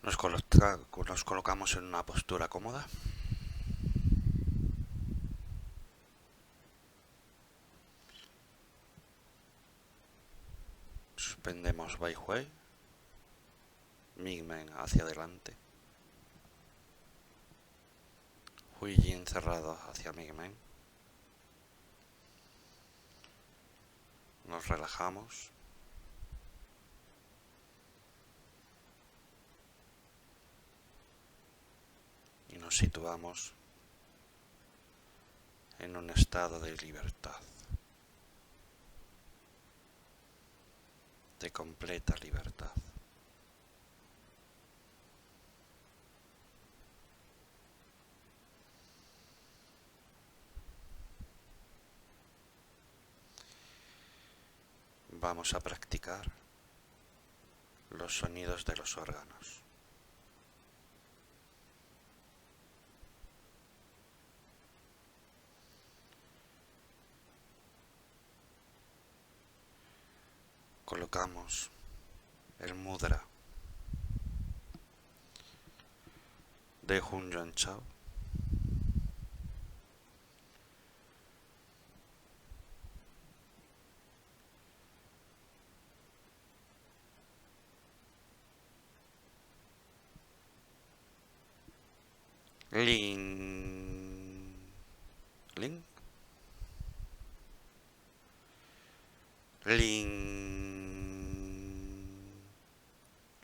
Nos colocamos en una postura cómoda. Suspendemos Bai Hui. Mingmen hacia adelante. Hui Jin cerrado hacia Mingmen. Nos relajamos. Y nos situamos en un estado de libertad. De completa libertad. Vamos a practicar los sonidos de los órganos. Colocamos el mudra de Hun Yuan Chao. Ling, ling, ling,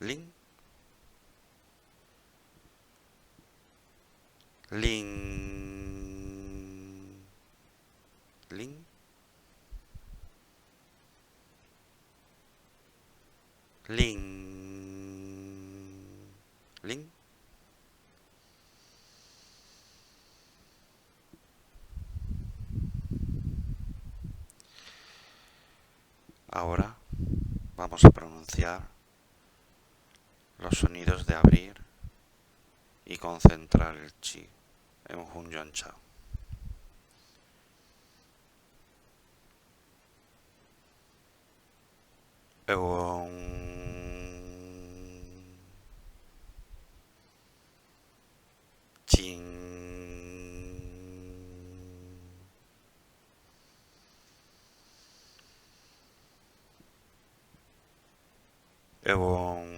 ling, ling, ling, ling, ling. Ahora vamos a pronunciar los sonidos de abrir y concentrar el chi en Hun Yuan Chao. Eon, Chin, Eon,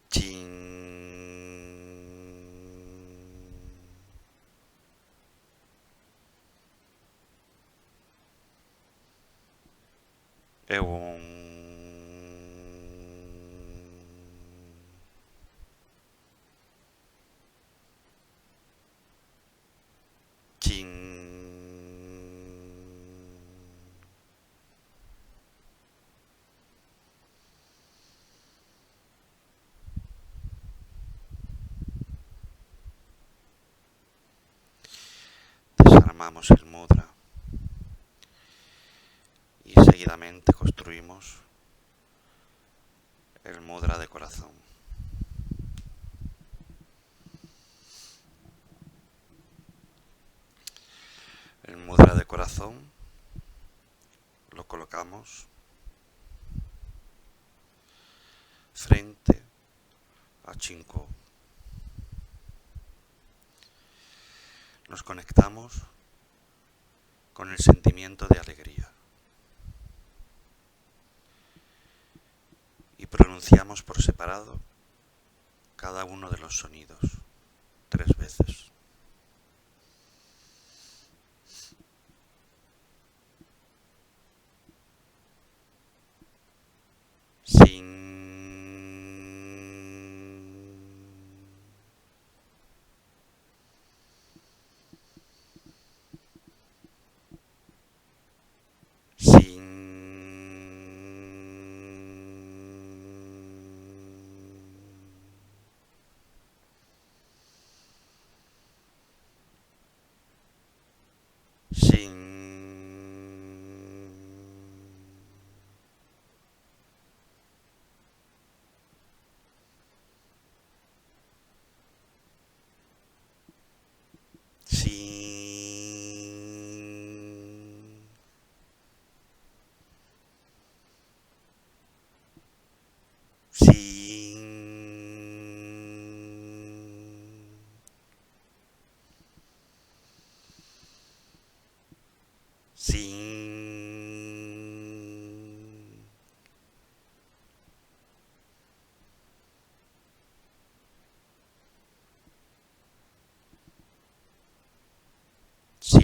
Chin, Eon, Chin. Desarmamos el mudra y seguidamente construimos el mudra de corazón. El mudra de corazón lo colocamos frente a Chinko. Nos conectamos con el sentimiento de alegría y pronunciamos por separado cada uno de los sonidos 3 veces. Sin, sin,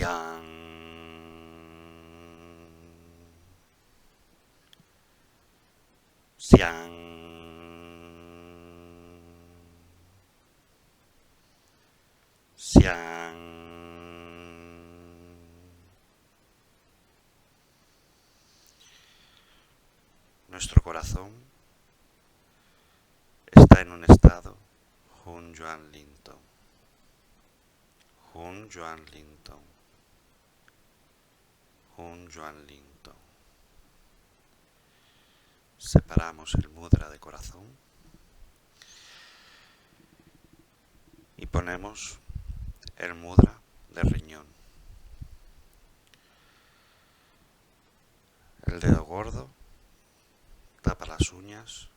Xiang, Xiang, Xiang. Nuestro corazón está en un estado Hun Yuan Linton. Hun Yuan Linton. Hun Yuan Linton. Separamos el mudra de corazón y ponemos el mudra de riñón. El dedo gordo tapa las uñas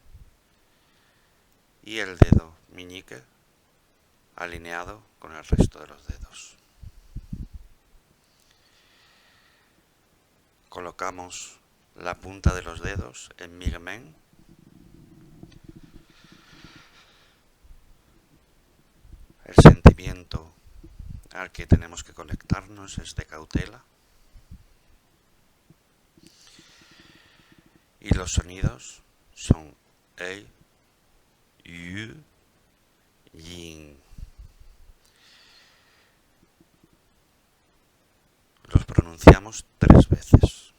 y el dedo meñique alineado con el resto de los dedos. Colocamos la punta de los dedos en Migmen. El sentimiento al que tenemos que conectarnos es de cautela. Y los sonidos son Ei, Yu, Yin. Los pronunciamos 3 veces.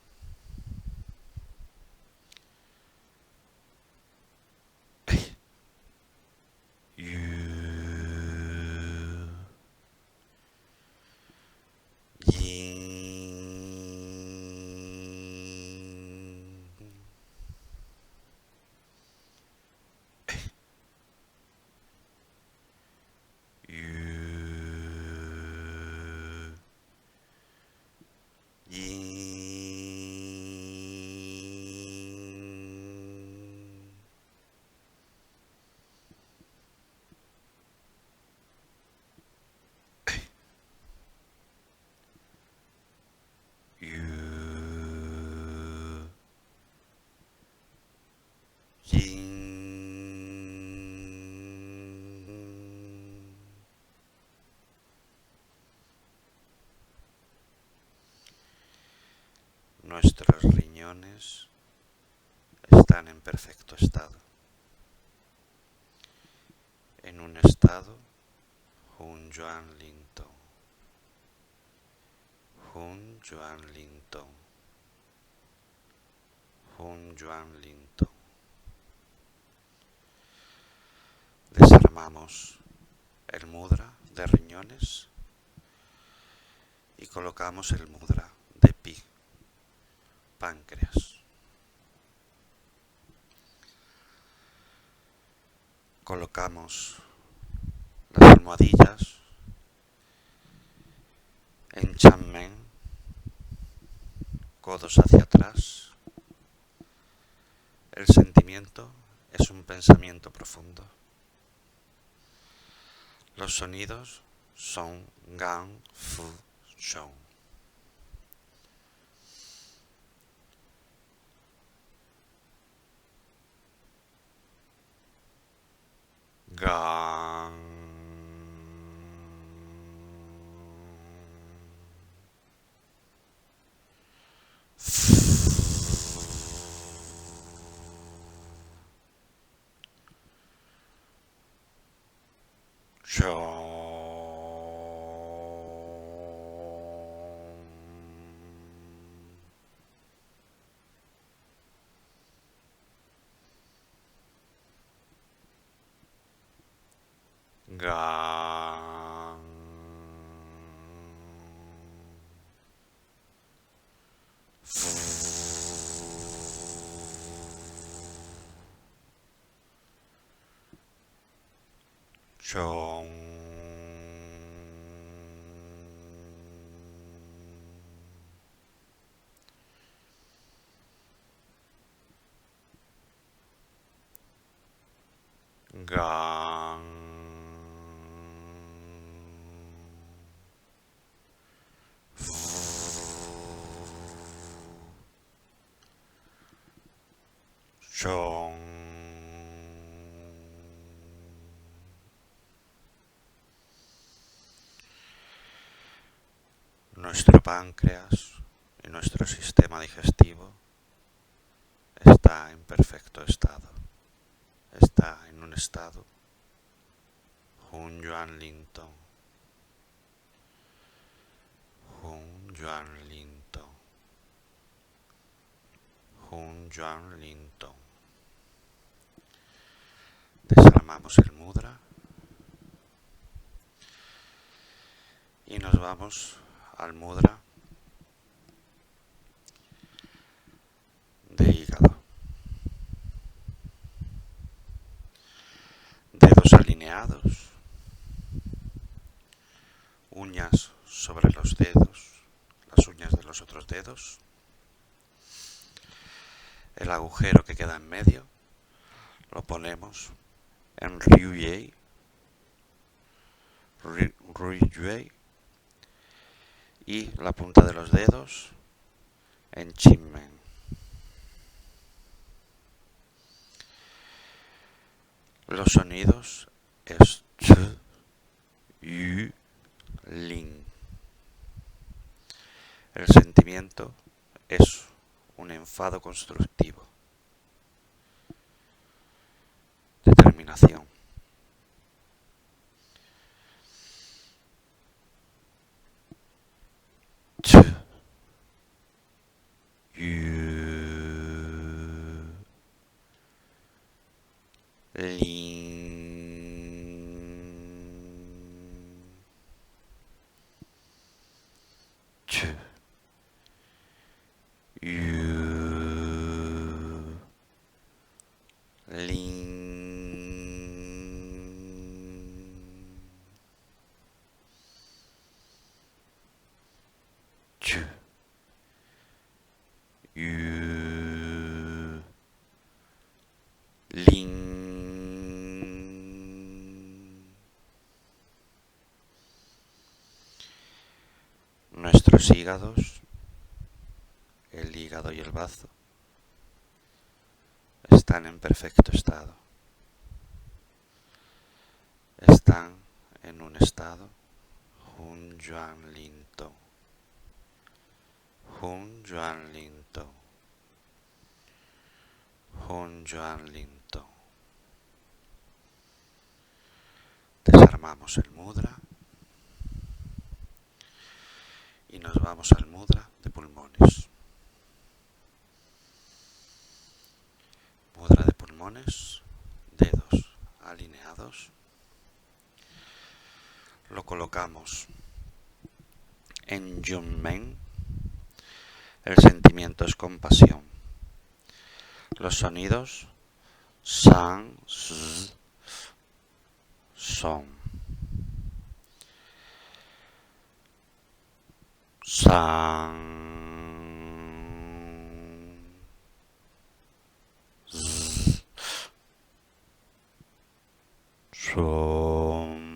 Ei, Yu, Yin. Nuestros riñones están en perfecto estado, en un estado Hun Yuan Linton. Hun Yuan Linton. Hun Yuan Linton. Desarmamos el mudra de riñones y colocamos el mudra de pi, páncreas. Colocamos las almohadillas en Chanmen, codos hacia atrás. El sentimiento es un pensamiento profundo. Los sonidos son Gang, Fu, Shou. Gang, Shou. Gang, Fu, Shou. Gang, Fu, Shou. Nuestro páncreas y nuestro sistema digestivo está en perfecto estado. Está en un estado Hun Yuan Lin Tong. Hun Yuan Lin Tong. Hun Yuan Lin Tong. Desarmamos el mudra y nos vamos al mudra de hígado. Dedos alineados, uñas sobre los dedos, las uñas de los otros dedos, el agujero que queda en medio lo ponemos en Ryue, y la punta de los dedos en Chinmen. Los sonidos es Ch, Yu, Lin. El sentimiento es un enfado constructivo. Determinación. Ch, Yu, Lin. Ch, Yu, Lin. Ch, Yu, Lin. Nuestros hígados, el hígado y el bazo, están en perfecto estado. Están en un estado Hun Yuan Lin Tong. Hun Yuan Lin Tong. Hun Yuan Lin Tong. Desarmamos el mudra y nos vamos al mudra de pulmones. Mudra de pulmones, dedos alineados. Lo colocamos en Junmen. El sentimiento es compasión. Los sonidos San, Z, Son. San, Z, Son.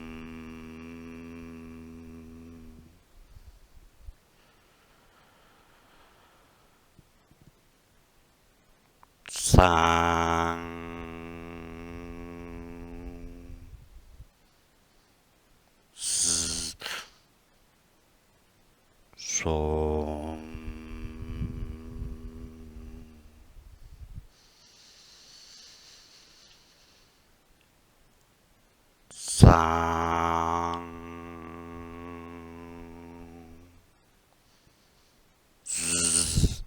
San, Z, Son. San, Z,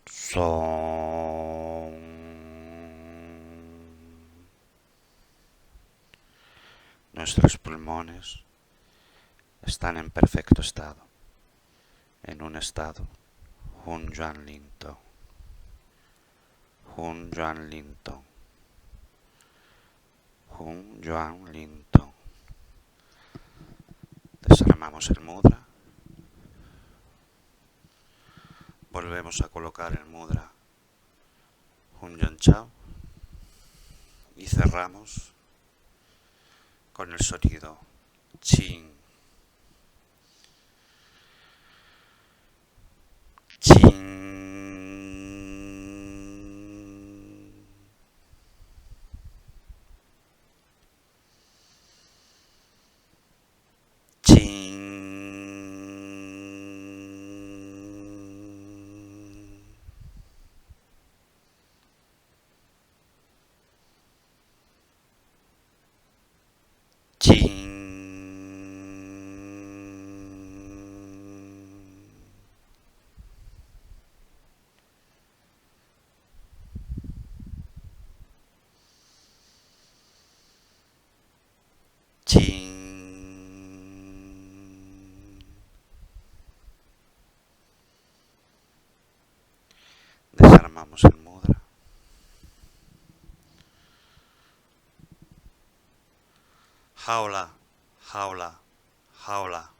Son. Nuestros pulmones están en perfecto estado, en un estado Hun Yuan Lin Tong. Hun Yuan Lin Tong. Hun Yuan Lin Tong. Desarmamos el mudra. Volvemos a colocar el mudra Hun Yuan Chao y cerramos con el sonido Chin. Chin. Chin. entramos en mudra. Jaula, jaula, jaula.